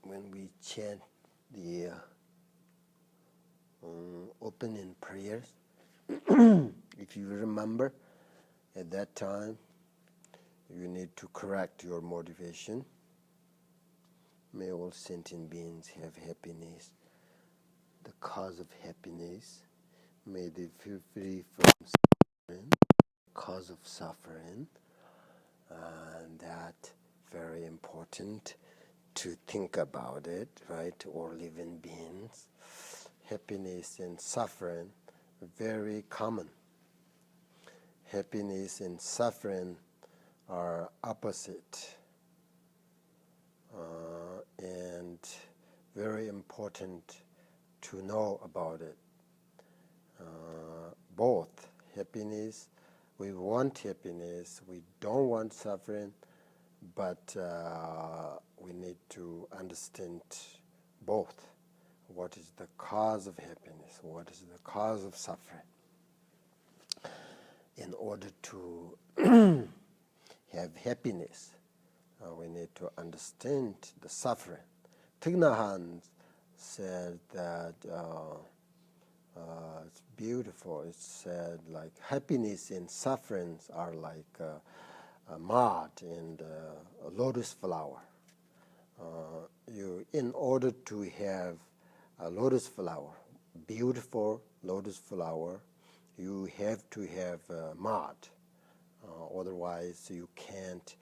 when we chant the opening prayers, if you remember, at that time, you need to correct your motivation. May all sentient beings have happiness, the cause of happiness. May they feel free from suffering, cause of suffering. And that very important to think about it, right? All living beings, happiness and suffering, very common. Happiness and suffering are opposite, and very important to know about it. Both happiness, we want happiness, we don't want suffering, but we need to understand both. What is the cause of happiness? What is the cause of suffering? In order to have happiness, we need to understand the suffering. Thich Nhat Hanh said that it's beautiful. It said like happiness and sufferings are like a mud and a lotus flower. In order to have a lotus flower, beautiful lotus flower, you have to have mud. Otherwise, you can't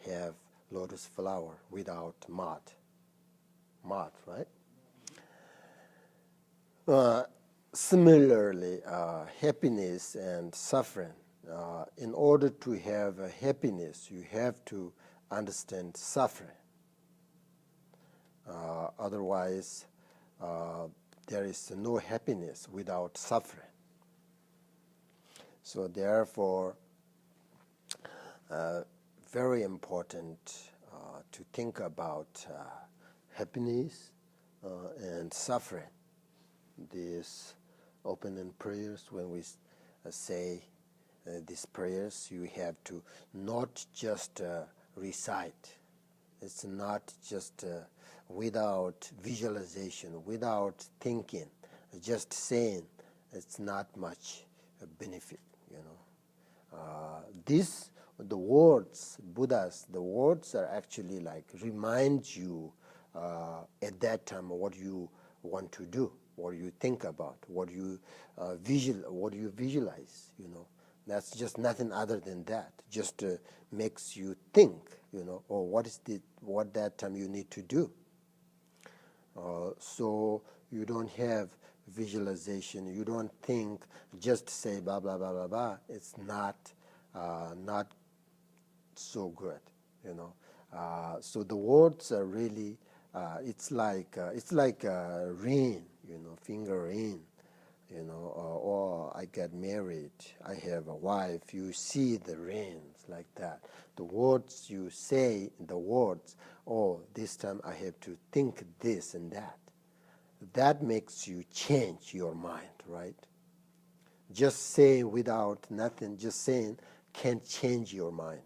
have lotus flower without mud. Mud, right? Similarly, happiness and suffering. In order to have happiness, you have to understand suffering. Otherwise, there is no happiness without suffering. So therefore, very important to think about happiness and suffering. These opening prayers, when we say these prayers, you have to not just recite. It's not just without visualization, without thinking, just saying. It's not much benefit, the words, Buddhas, the words are actually like remind you at that time what you want to do, what you think about, what you visualize, That's just nothing other than that. Just makes you think, or what that time you need to do. So you don't have visualization. You don't think. Just say blah blah blah blah blah. It's not so good, So the words are really. It's like rain, finger rain. Or I get married, I have a wife, you see the rains like that. The words you say, this time I have to think this and that. That makes you change your mind, right? Just saying without nothing, just saying can't change your mind.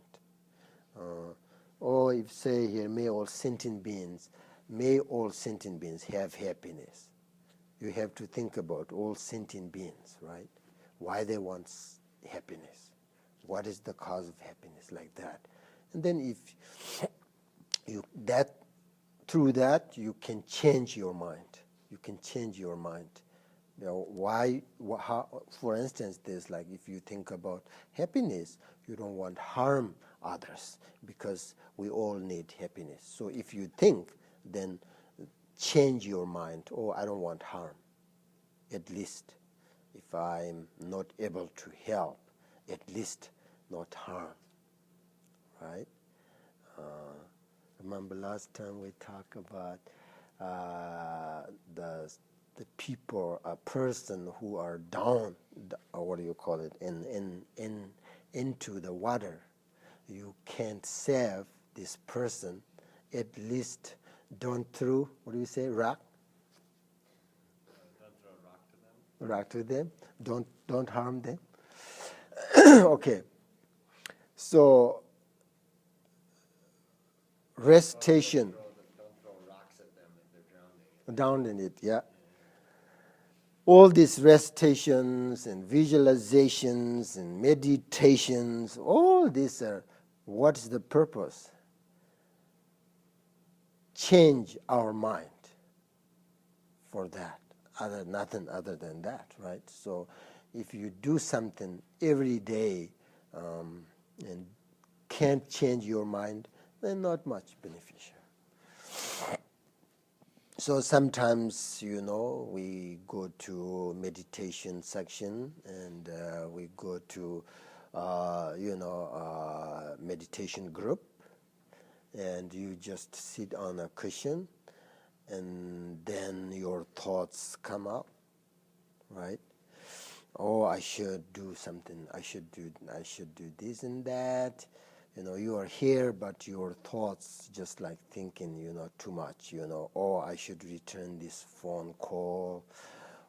Or if say here, may all sentient beings have happiness. You have to think about all sentient beings, right? Why they want happiness. What is the cause of happiness, like that. And then if through that you can change your mind. You can change your mind. How, for instance, there's like if you think about happiness, you don't want harm others because we all need happiness. So if you think, then change your mind. I don't want harm. At least if I'm not able to help, at least not harm. Right? Remember last time we talked about the people, a person who are down, or into the water. You can't save this person. At least don't throw, rock? Don't throw a rock to them. Don't harm them. Okay. So recitation. Don't throw rocks at them. Down in it, yeah. All these recitations and visualizations and meditations, all these are, what's the purpose? Change our mind for that. Nothing other than that, right? So if you do something every day and can't change your mind, then not much beneficial. So sometimes, we go to meditation section and we go to, meditation group, and you just sit on a cushion, and then your thoughts come up, right? Oh, I should do something. I should do this and that. You are here, but your thoughts just like thinking, too much. Oh, I should return this phone call,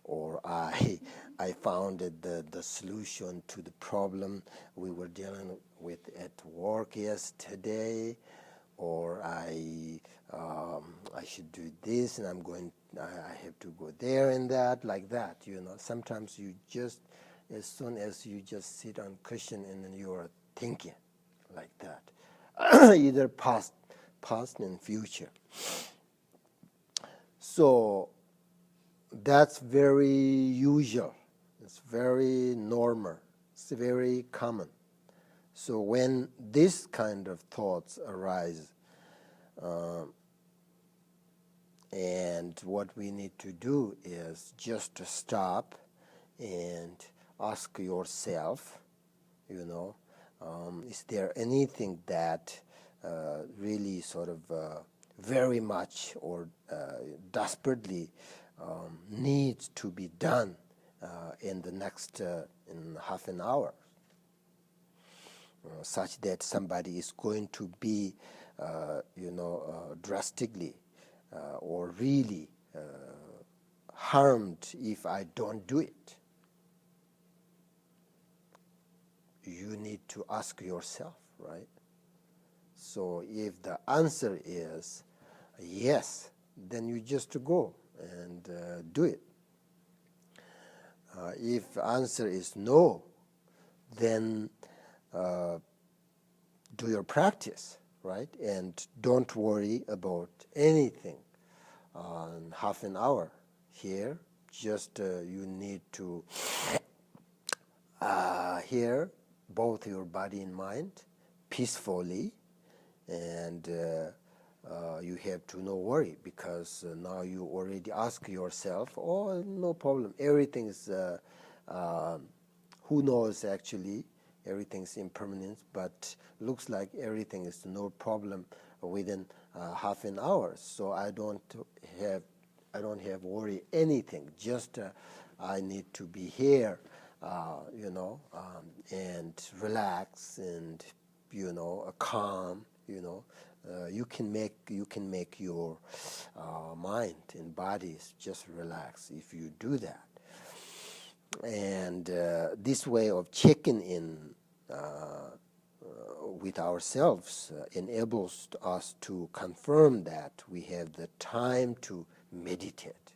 or I found the solution to the problem we were dealing with at work yesterday, or I should do this, and I have to go there and that, like that. Sometimes you just, as soon as you just sit on cushion, and then you are thinking like that, either past and future. So that's very usual. It's very normal. It's very common. So when this kind of thoughts arise, and what we need to do is just to stop and ask yourself, is there anything that really sort of very much or desperately needs to be done in the next in half an hour, such that somebody is going to be, drastically or really harmed if I don't do it. You need to ask yourself, right? So if the answer is yes, then you just go and do it. If the answer is no, then do your practice, right? And don't worry about anything half an hour here. Just you need to hear both your body and mind peacefully, and you have to no worry, because now you already ask yourself, oh, no problem, everything's who knows, actually everything's impermanent, but looks like everything is no problem within half an hour, so I don't have worry anything, just I need to be here, and relax and calm. You can make your mind and bodies just relax if you do that. And this way of checking in with ourselves enables us to confirm that we have the time to meditate.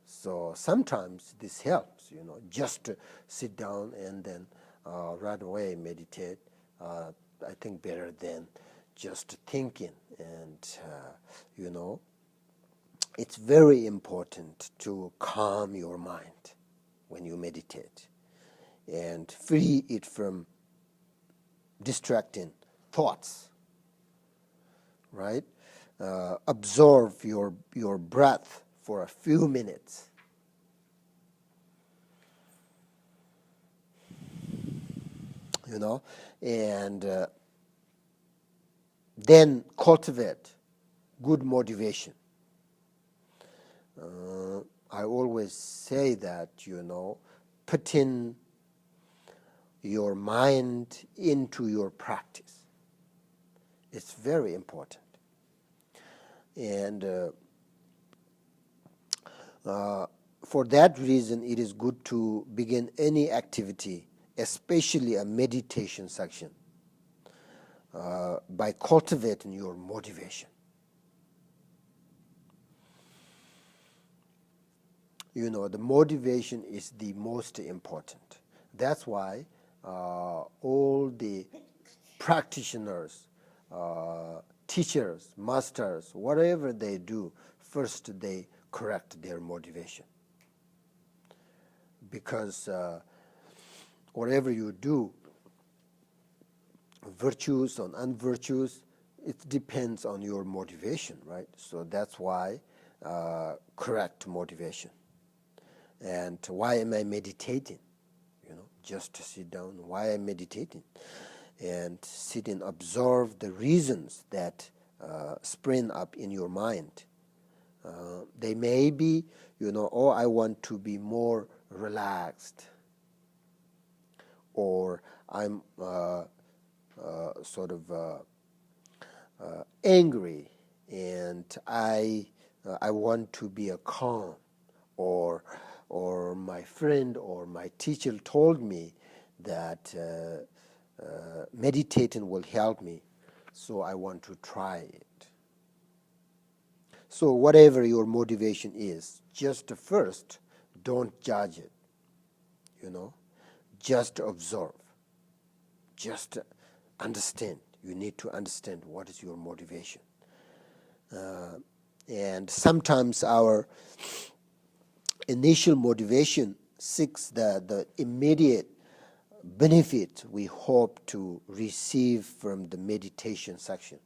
So sometimes this helps, just to sit down and then right away meditate. I think better than just thinking. And, it's very important to calm your mind when you meditate and free it from distracting thoughts, right? Absorb your breath for a few minutes. And then cultivate good motivation. I always say that, putting your mind into your practice. It's very important. And for that reason, it is good to begin any activity, especially a meditation section, by cultivating your motivation. the motivation is the most important. That's why all the practitioners, teachers, masters, whatever they do, first they correct their motivation. Because whatever you do, virtues or unvirtues, it depends on your motivation, right? So that's why correct motivation. And why am I meditating? Just to sit down. Why am I meditating? And sit and observe the reasons that spring up in your mind. They may be, oh, I want to be more relaxed, or I'm angry, and I want to be a calm, or my friend or my teacher told me that meditating will help me, so I want to try it. So whatever your motivation is, just first, don't judge it, just observe, just understand. You need to understand what is your motivation. And sometimes our initial motivation seeks the immediate benefit we hope to receive from the meditation section.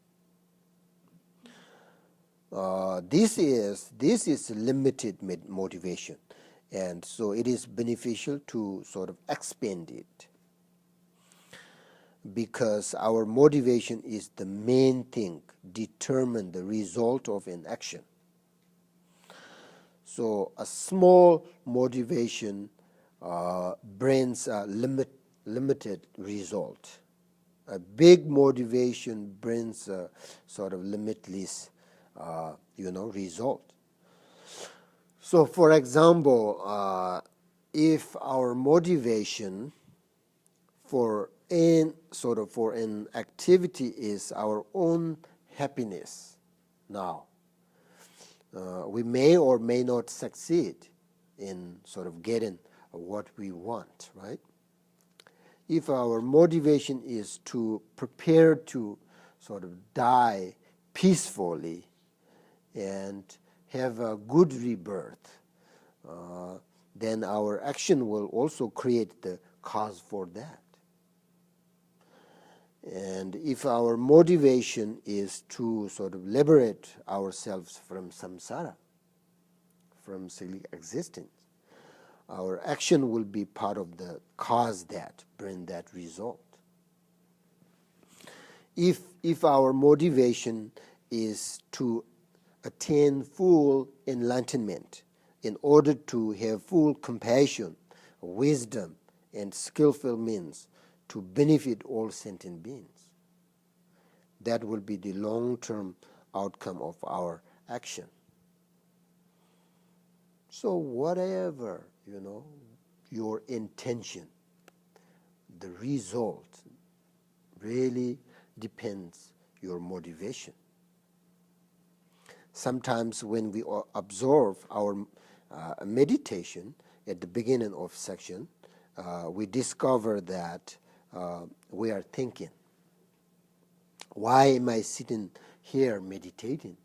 This is limited motivation, and so it is beneficial to sort of expand it, because our motivation is the main thing, determine the result of an action. So a small motivation brings a limited result. A big motivation brings a sort of limitless result. So for example, if our motivation for an activity is our own happiness, now we may or may not succeed in sort of getting what we want, right? If our motivation is to prepare to sort of die peacefully and have a good rebirth, then our action will also create the cause for that. And if our motivation is to sort of liberate ourselves from samsara, from silly existence, our action will be part of the cause that bring that result. If our motivation is to attain full enlightenment in order to have full compassion, wisdom, and skillful means to benefit all sentient beings, that will be the long-term outcome of our action. So whatever, your intention, the result really depends your motivation. Sometimes when we observe our meditation at the beginning of section, we discover that we are thinking, why am I sitting here meditating?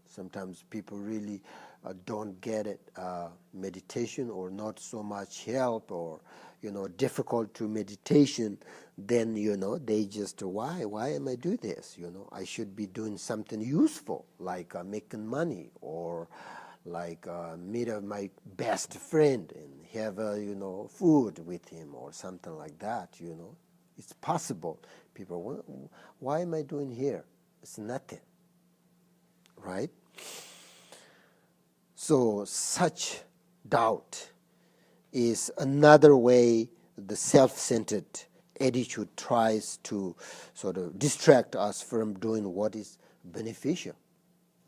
Sometimes people really don't get it, meditation, or not so much help, or difficult to meditation. Then they just, why am I doing this? I should be doing something useful, like making money, or like meet my best friend and have food with him, or something like that. It's possible. People, why am I doing here? It's nothing, right? So such doubt is another way the self-centered attitude tries to sort of distract us from doing what is beneficial,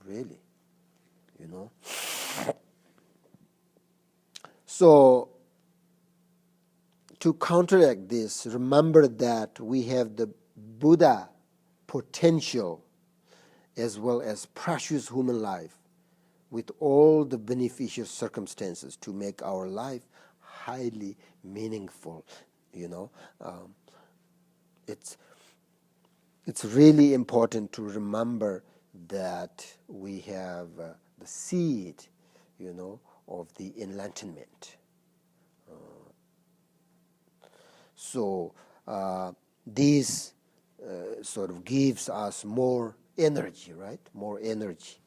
really, So to counteract this, remember that we have the Buddha potential as well as precious human life with all the beneficial circumstances to make our life highly meaningful. It's really important to remember that we have the seed, of the enlightenment. So this sort of gives us more energy, right? More energy.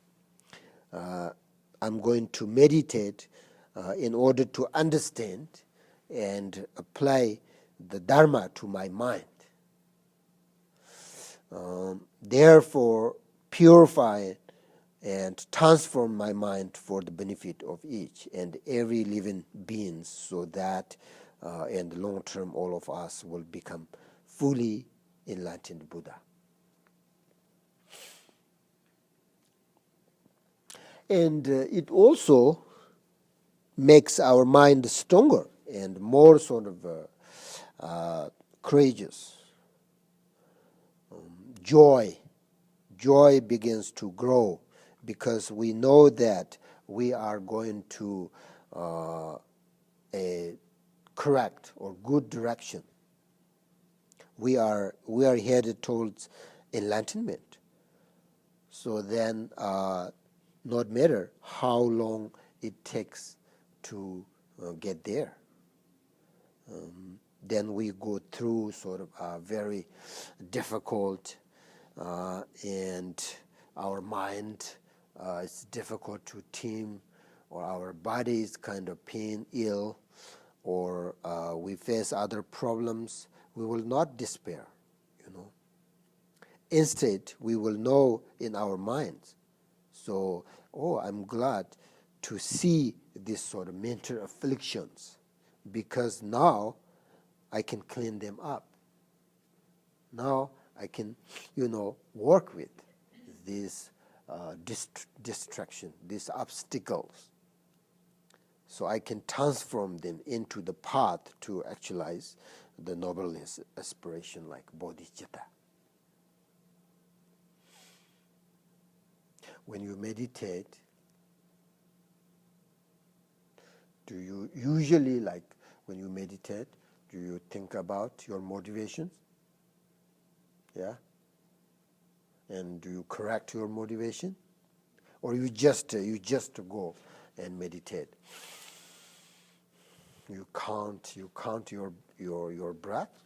I'm going to meditate in order to understand and apply the Dharma to my mind. Therefore, purify and transform my mind for the benefit of each and every living being, so that in the long term all of us will become fully enlightened Buddha. And it also makes our mind stronger and more sort of courageous. Joy begins to grow because we know that we are going to a correct or good direction. We are headed towards enlightenment. So then, not matter how long it takes to get there. Then we go through sort of a very difficult and our mind is difficult to tame, or our body is kind of ill, or we face other problems. We will not despair, Instead, we will know in our minds. So, I'm glad to see this sort of mental afflictions, because now I can clean them up. Now I can, work with these distraction, these obstacles. So I can transform them into the path to actualize the noble aspiration like Bodhicitta. When you meditate, do you usually, like when you meditate, do you think about your motivations? Yeah? And do you correct your motivation? Or you just go and meditate? You count your breath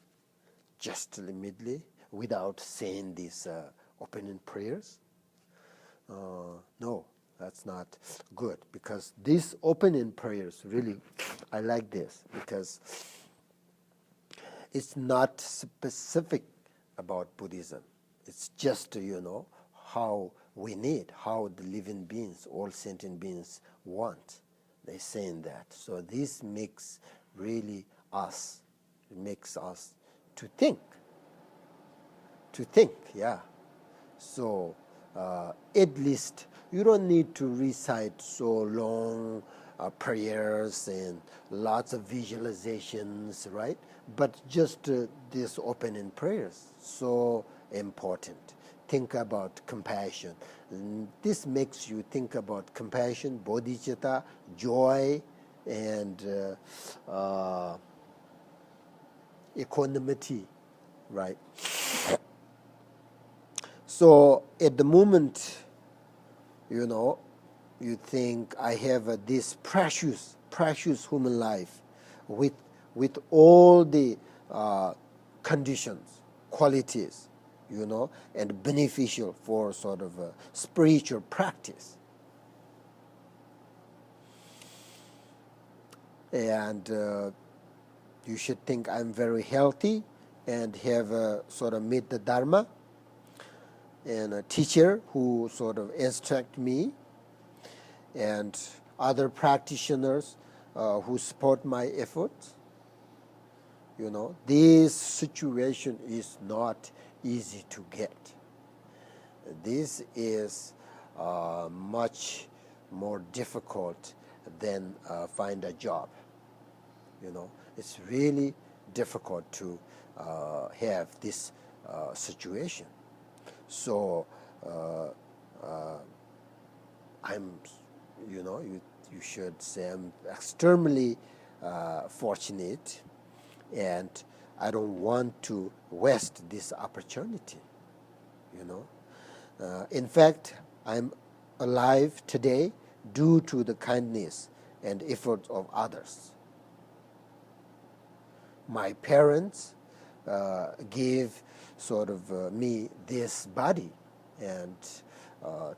just immediately without saying these opening prayers? No, that's not good, because these opening prayers, really, I like this because it's not specific about Buddhism. It's just, how we need, how the living beings, all sentient beings want. They're saying that. So this makes really us, it makes us to think, yeah. So at least you don't need to recite so long prayers and lots of visualizations, right? But just these opening prayers, so important. Think about compassion. This makes you think about compassion, bodhicitta, joy, and equanimity, right? So at the moment, you think I have this precious human life with all the conditions, qualities, and beneficial for sort of a spiritual practice. And you should think I'm very healthy and have sort of meet the Dharma, and a teacher who sort of instruct me, and other practitioners who support my efforts. This situation is not easy to get. This is much more difficult than find a job. It's really difficult to have this situation. So I'm you should say I'm extremely fortunate, and I don't want to waste this opportunity. In fact, I'm alive today due to the kindness and efforts of others. My parents gave me this body and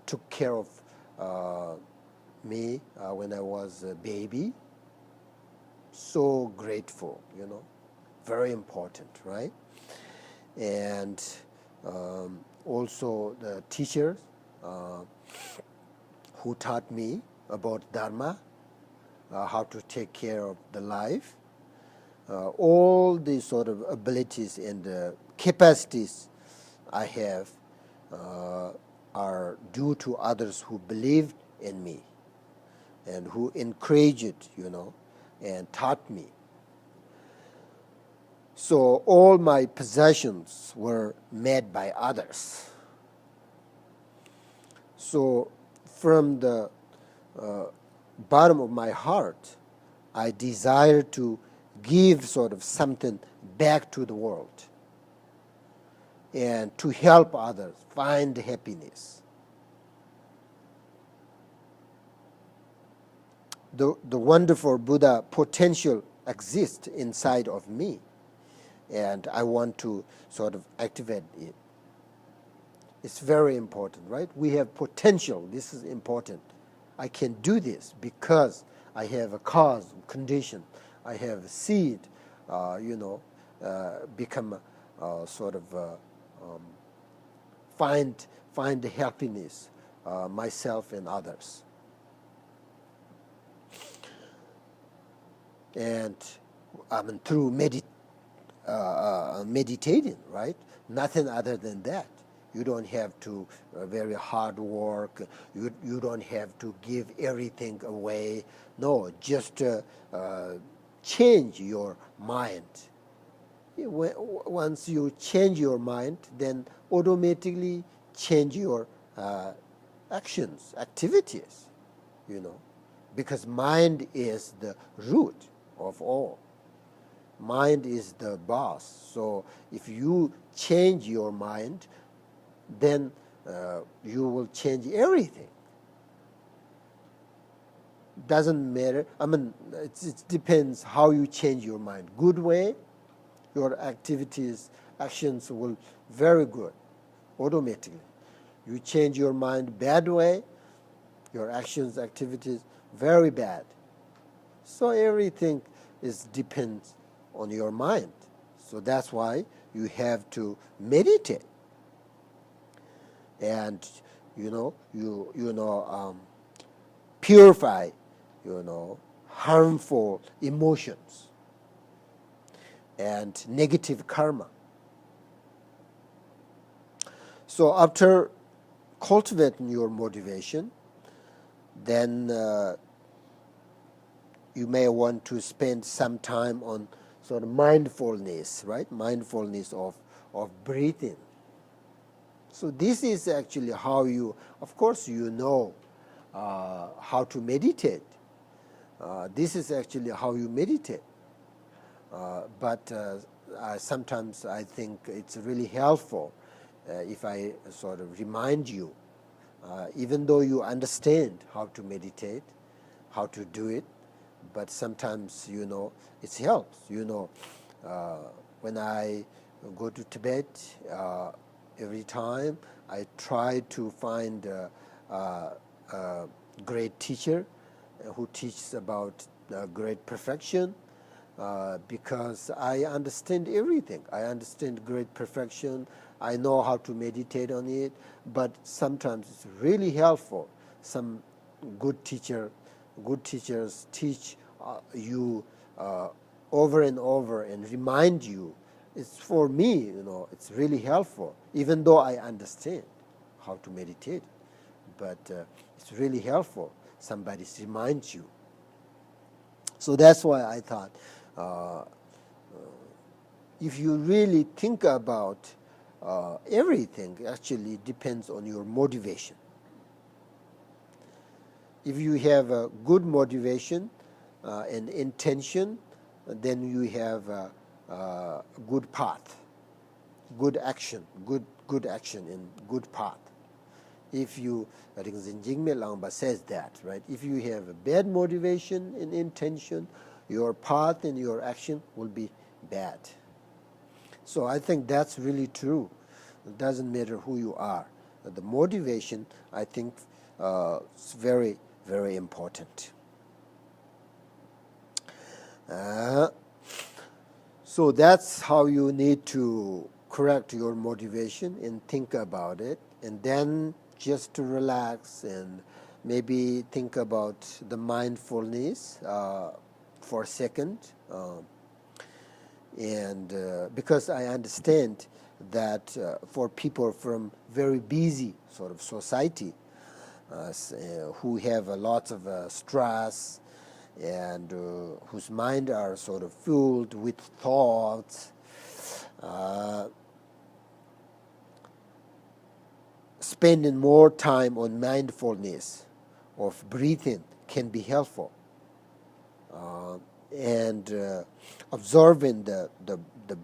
took care of me when I was a baby. So grateful, very important, right? And also the teachers who taught me about Dharma, how to take care of the life. All the sort of abilities and capacities I have are due to others who believed in me and who encouraged, and taught me. So all my possessions were made by others. So from the bottom of my heart, I desire to give something back to the world and to help others find happiness. The wonderful Buddha potential exists inside of me, and I want to activate it. It's very important, right? We have potential. This is important. I can do this because I have a cause, condition. I have a seed, become find the happiness, myself and others. And through meditating, right? Nothing other than that. You don't have to very hard work. You don't have to give everything away. No, just change your mind. Once you change your mind, then automatically change your actions, activities, because mind is the root of all. Mind is the boss. So if you change your mind, then you will change everything. Doesn't matter. It depends how you change your mind. Good way, your activities, actions will very good, automatically. You change your mind bad way, your actions, activities, very bad. So everything depends on your mind. So that's why you have to meditate. And purify harmful emotions and negative karma. So after cultivating your motivation, then you may want to spend some time on mindfulness, right? Mindfulness of breathing. So this is actually how you, of course, how to meditate. This is actually how you meditate. But sometimes I think it's really helpful if I remind you, even though you understand how to meditate, how to do it, but sometimes, it helps. When I go to Tibet, every time I try to find a great teacher who teaches about great perfection, because I understand everything. I understand great perfection. I know how to meditate on it, but sometimes it's really helpful. Some good teachers teach you over and over and remind you. It's for me, it's really helpful, even though I understand how to meditate. But it's really helpful. Somebody reminds you. So that's why I thought, if you really think about everything, actually depends on your motivation. if you have a good motivation and intention, then you have a good path, good action and good path. If you, I think Zinjingme Langba says that, right? If you have a bad motivation and intention, your path and your action will be bad. So I think that's really true. It doesn't matter who you are. The motivation, I think, is very, very important. So that's how you need to correct your motivation and think about it, and then just to relax and maybe think about the mindfulness for a second. And because I understand that for people from very busy sort of society who have lots of stress and whose mind are sort of filled with thoughts, spending more time on mindfulness of breathing can be helpful. And observing the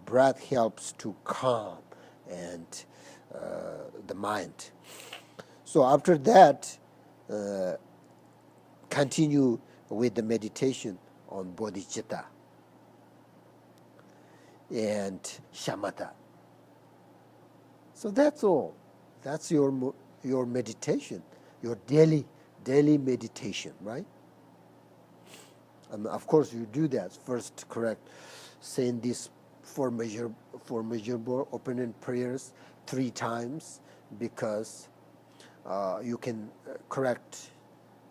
breath helps to calm and the mind. So after that, continue with the meditation on Bodhicitta and shamatha. So that's all. That's your meditation, your daily meditation, right? Of course, you do that first. Correct, saying this four measurable opening prayers 3 times, because you can correct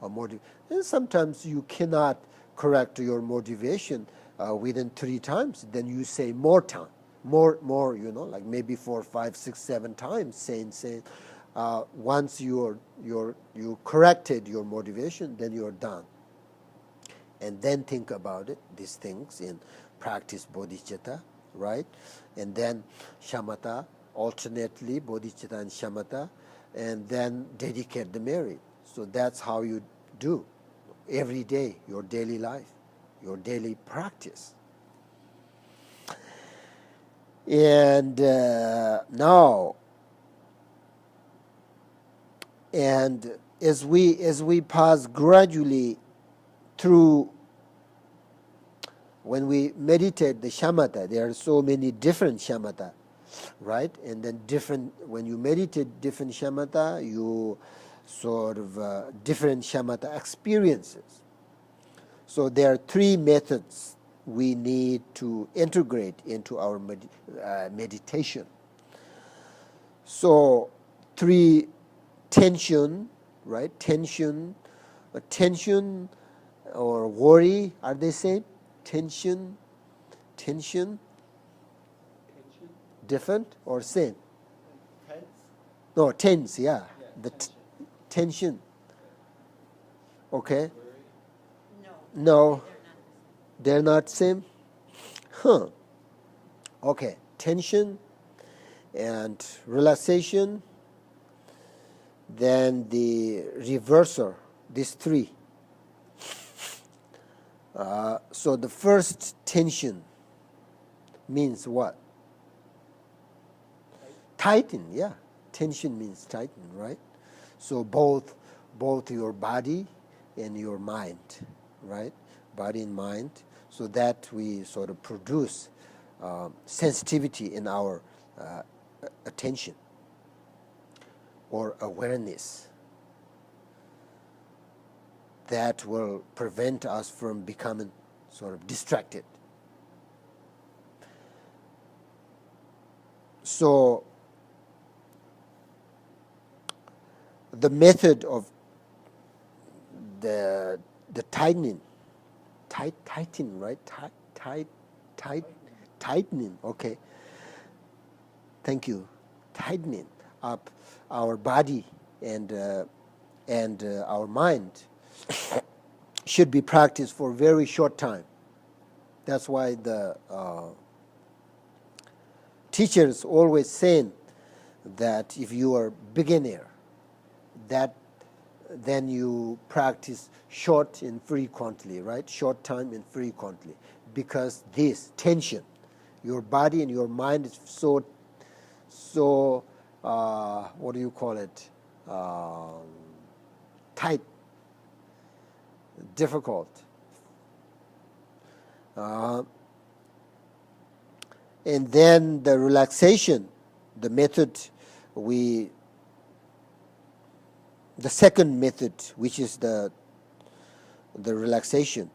a motive. And sometimes you cannot correct your motivation within 3 times. Then you say more time, more. Like maybe 4, 5, 6, 7 times, saying. Once you corrected your motivation, then you're done. And then think about it, these things, and practice bodhicitta, right? And then shamatha, alternately bodhicitta and shamatha, and then dedicate the merit. So that's how you do every day, your daily life, your daily practice. And now, and as we pass gradually through, when we meditate the shamatha, there are so many different shamatha, right? And then when you meditate different shamatha, you sort of different shamatha experiences. So there are 3 methods we need to integrate into our meditation. So 3: tension, right? Tension or worry, are they same? Tension, different or same? Tense? No, tense, yeah. The tension. tension. Okay. Worry? No, they're not same. Huh. Okay, tension and relaxation, then the reverser, these 3. So the first tension means what? Tighten, yeah. Tension means tighten, right? So both your body and your mind, right? Body and mind, so that we sort of produce sensitivity in our attention or awareness that will prevent us from becoming sort of distracted. So the method of the tightening, right? Tightening. Okay. Thank you. Tightening up our body and our mind should be practiced for a very short time. That's why the teachers always saying that if you are beginner, that then you practice short and frequently, right? Short time and frequently. Because this tension, your body and your mind is so what do you call it? Tight, difficult. And then the relaxation, the method the second method, which is the relaxation.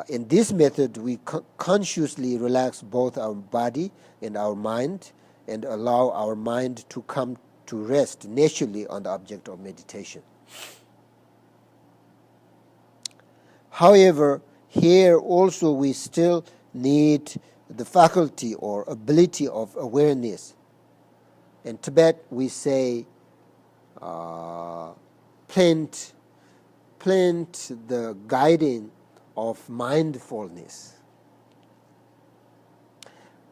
In this method, we consciously relax both our body and our mind and allow our mind to come to rest naturally on the object of meditation. However, here also we still need the faculty or ability of awareness. In Tibet, we say plant the guiding of mindfulness,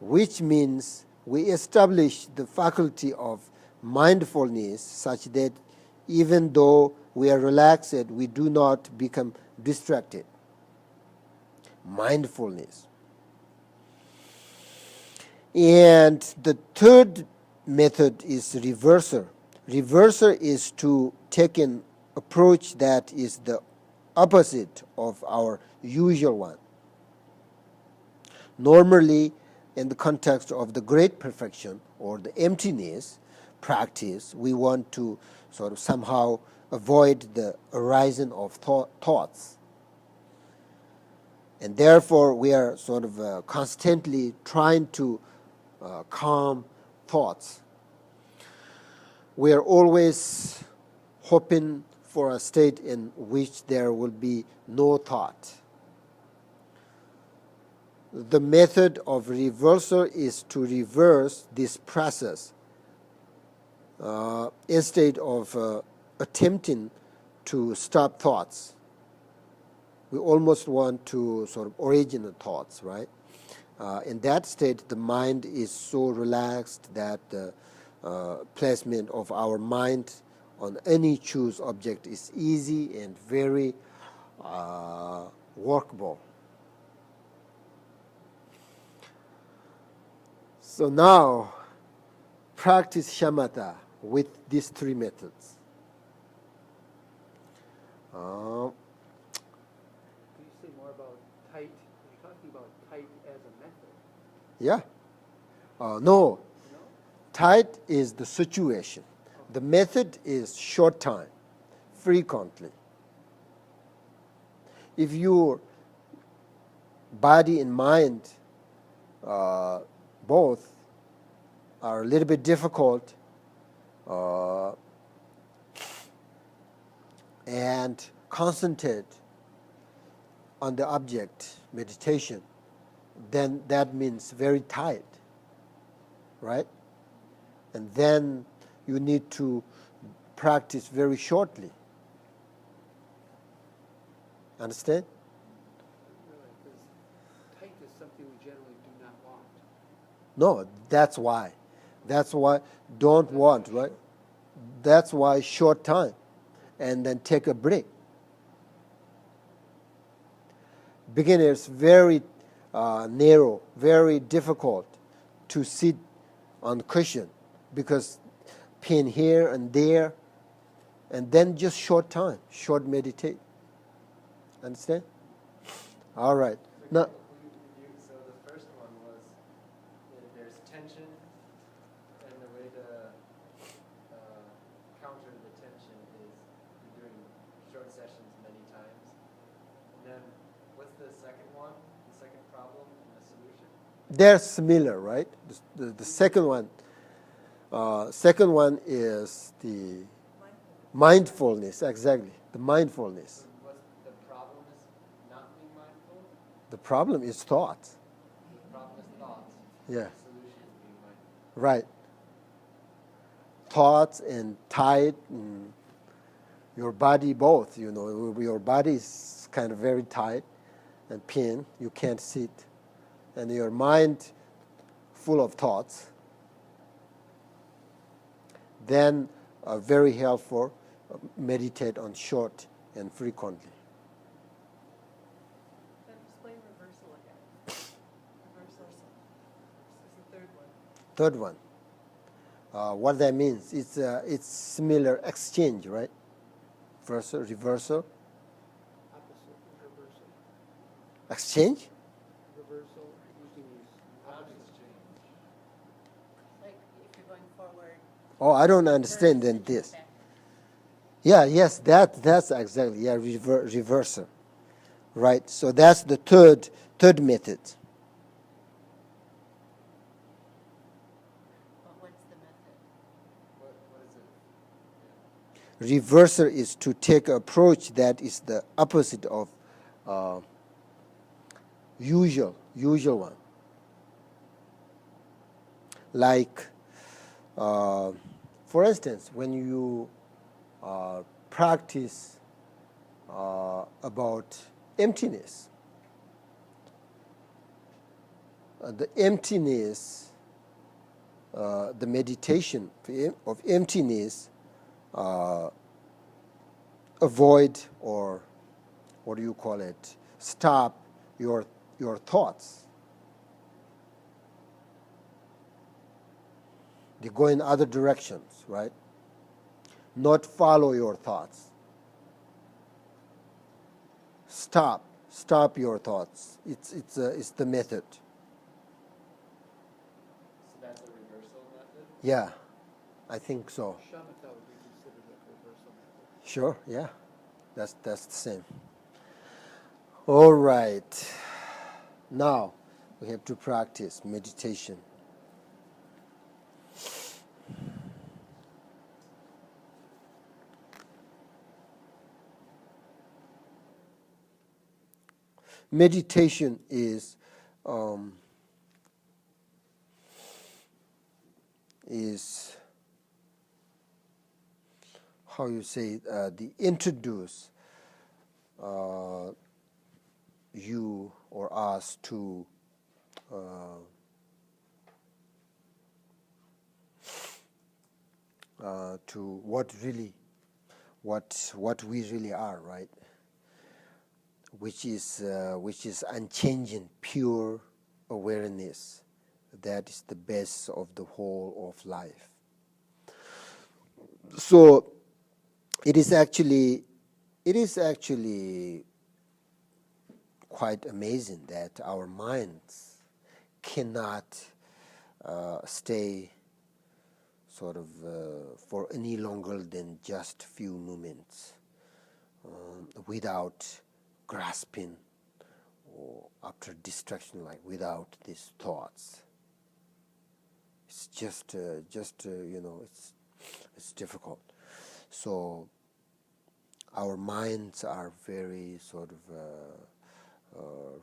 which means we establish the faculty of mindfulness such that even though we are relaxed, we do not become distracted. Mindfulness. And the third method is reverser. Reverser is to take an approach that is the opposite of our usual one. Normally, in the context of the great perfection or the emptiness practice, we want to sort of somehow avoid the horizon of thoughts. And therefore, we are sort of constantly trying to calm thoughts. We are always hoping for a state in which there will be no thought. The method of reversal is to reverse this process instead of attempting to stop thoughts. We almost want to sort of originate thoughts, right? In that state, the mind is so relaxed that the placement of our mind on any choose object is easy and very workable. So now, practice shamatha with these three methods. Can you say more about tight? You're talking about tight as a method. Yeah. No. Tight is the situation. The method is short time, frequently. If your body and mind both are a little bit difficult and concentrate on the object, meditation, then that means very tight, right? And then you need to practice very shortly. Understand? Because tight is something we generally do not want. No, that's why. That's why don't want, right? That's why short time and then take a break. Beginners, very narrow, very difficult to sit on cushion because pain here and there, and then just short time, short meditate. Understand? All right. Now, So the first one was there's tension, and the way to counter the tension is you're doing short sessions many times. And then what's the second one? The second problem and the solution? they're similar, right? The second one is the mindfulness, exactly. The mindfulness. What's the problem is not being mindful? The problem is thought. The problem is thoughts. Yeah. The solution is being mindful. Right. Thoughts and tight, and your body both, your body is kind of very tight and pain, you can't sit. And your mind full of thoughts. Then very helpful, meditate on short and frequently. Then explain reversal again. Reversal is the third one. Third one. What that means, it's similar exchange, right? Reversal, Opposite is reversal. exchange. Reversal usually means opposite. Like if you're going forward. Oh, I don't understand then reverse, then this. back. Yeah, yes, that's exactly, yeah, reversal, right? So that's the third method. But what's the method? What is it? Reversal is to take an approach that is the opposite of usual one. Like, for instance, when you practice about emptiness, the emptiness, the meditation of emptiness, avoid, or what do you call it, stop your thoughts. They go in other directions, right? Not follow your thoughts. Stop your thoughts. It's the method. So that's a reversal method? Yeah, I think so. Shamatha would be considered a reversal method. Sure, yeah, that's the same. All right, now we have to practice meditation. Meditation is how you say the introduce you or us to what we really are, right? Which is unchanging, pure awareness. That is the base of the whole of life. So it is actually quite amazing that our minds cannot stay sort of for any longer than just few moments without grasping or after distraction, like without these thoughts. It's just it's difficult. So our minds are very sort of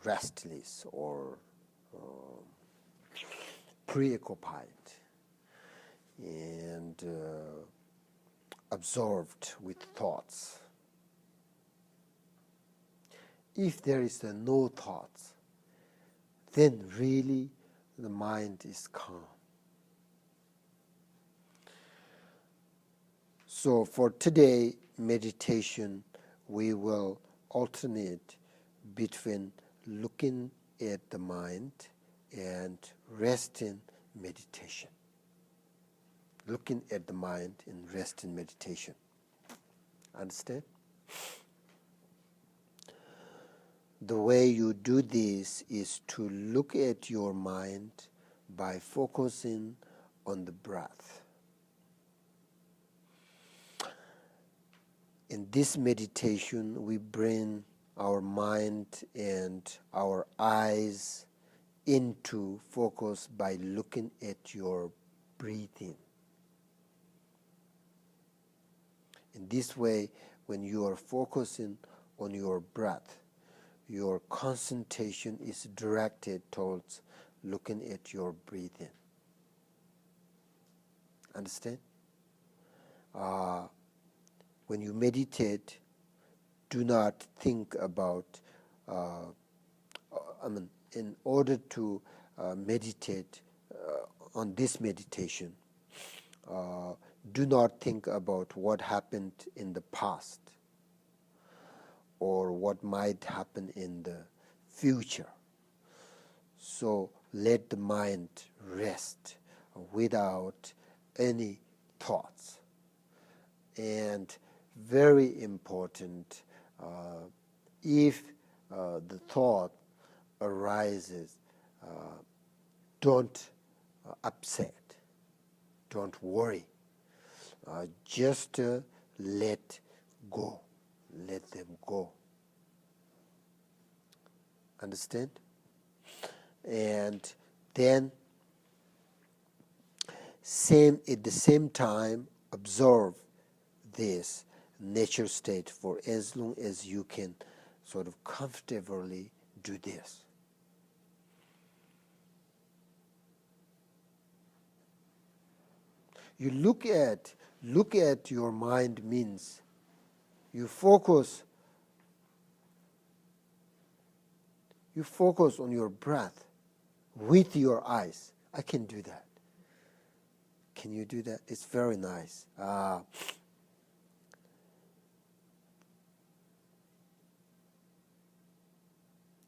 restless or preoccupied and absorbed with thoughts. If there is no thoughts, then really the mind is calm. So for today meditation, we will alternate between looking at the mind and resting meditation. Looking at the mind and resting meditation. Understand? The way you do this is to look at your mind by focusing on the breath. In this meditation, we bring our mind and our eyes into focus by looking at your breathing. In this way, when you are focusing on your breath, your concentration is directed towards looking at your breathing. Understand? When you meditate, do not think about, in order to meditate on this meditation, do not think about what happened in the past or what might happen in the future. So let the mind rest without any thoughts. And very important, if the thought arises, don't upset, don't worry. Just let go. Let them go. Understand? And then at the same time observe this nature state for as long as you can sort of comfortably do this. You look at your mind means you focus on your breath with your eyes. I can do that. Can you do that? It's very nice.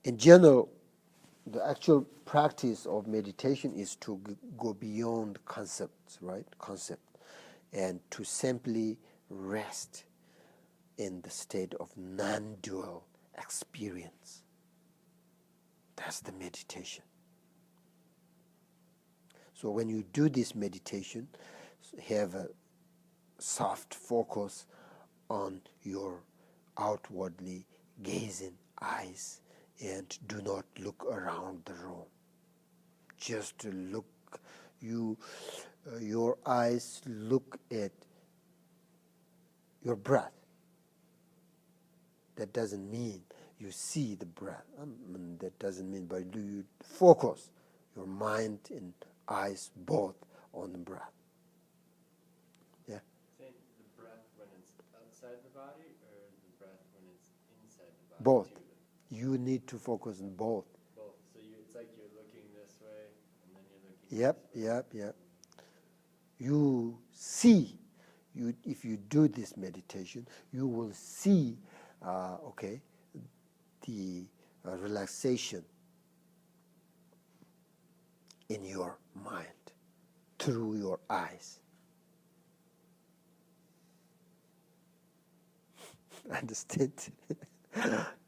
In general, the actual practice of meditation is to go beyond concepts, right? Concept, and to simply rest in the state of non-dual experience. That's the meditation. So when you do this meditation, have a soft focus on your outwardly gazing eyes and do not look around the room. Just look, your eyes look at your breath. That doesn't mean you see the breath. That doesn't mean, but you focus your mind and eyes both on the breath. Yeah? Saying the breath when it's outside the body or the breath when it's inside the body? Both. Too? You need to focus on both. Both. So it's like you're looking this way and then you're looking this way. Yep. You see, if you do this meditation, you will see, the relaxation in your mind through your eyes. Understand?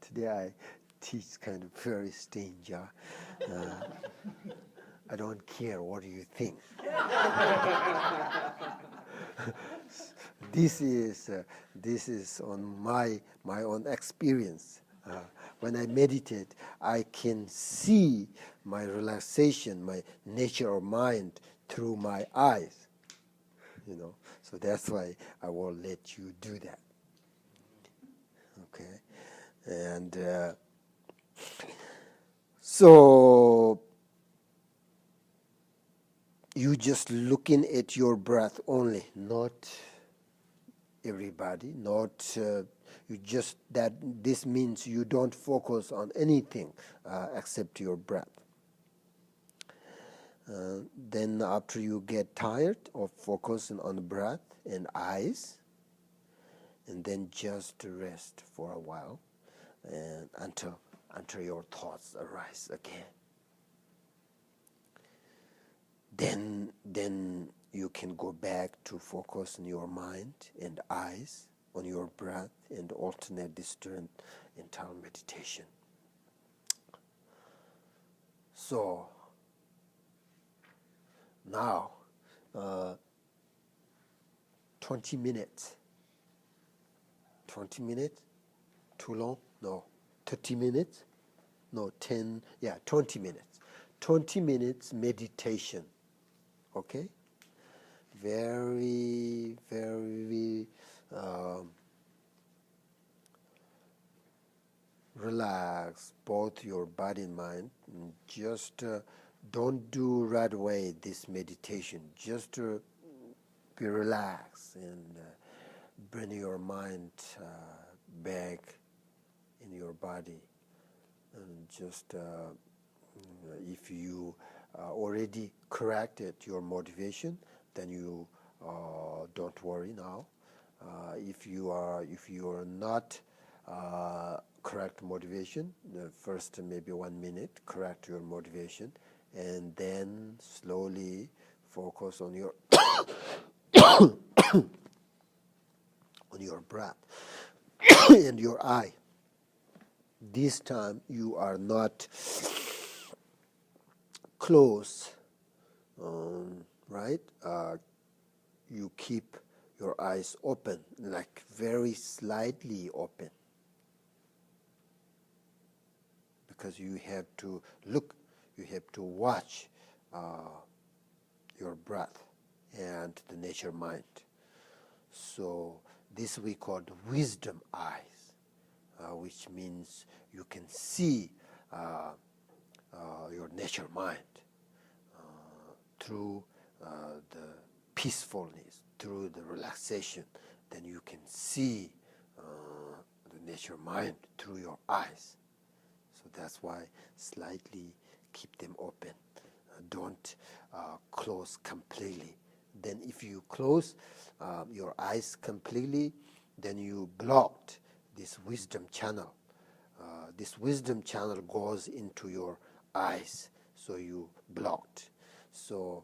Today I teach kind of very strange. I don't care what you think. This is on my own experience. When I meditate, I can see my relaxation, my nature of mind through my eyes. So that's why I will let you do that. Okay, and so you just looking at your breath only, not everybody, not you just that. This means you don't focus on anything except your breath. Then after you get tired of focusing on the breath and eyes, and then just rest for a while, and until your thoughts arise again. Then you can go back to focus on your mind and eyes, on your breath, and alternate this during entire meditation. So now, 20 minutes. 20 minutes? Too long? No. 30 minutes? No, 10, 20 minutes. 20 minutes meditation. Okay? Very, very relax both your body and mind. Just don't do right away this meditation. Just be relaxed and bring your mind back in your body. And just if you already corrected your motivation, then you don't worry now. If you are not correct motivation, first maybe 1 minute correct your motivation, and then slowly focus on your on your breath and your eye. This time you are not close, right? You keep your eyes open, like very slightly open, because you have to look, you have to watch your breath and the nature mind. So this we call wisdom eyes, which means you can see your nature mind through the peacefulness, through the relaxation. Then you can see the nature mind through your eyes. So that's why slightly keep them open. Don't close completely. Then if you close your eyes completely, then you blocked this wisdom channel. This wisdom channel goes into your eyes, so you blocked. So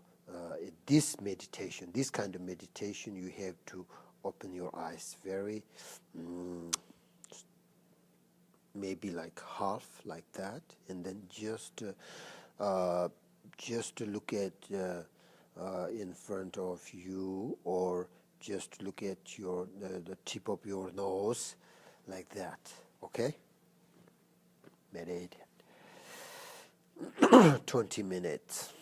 this meditation, this kind of meditation, you have to open your eyes very, maybe like half like that, and then just look at in front of you, or just look at your the tip of your nose, like that. Okay? Meditate 20 minutes.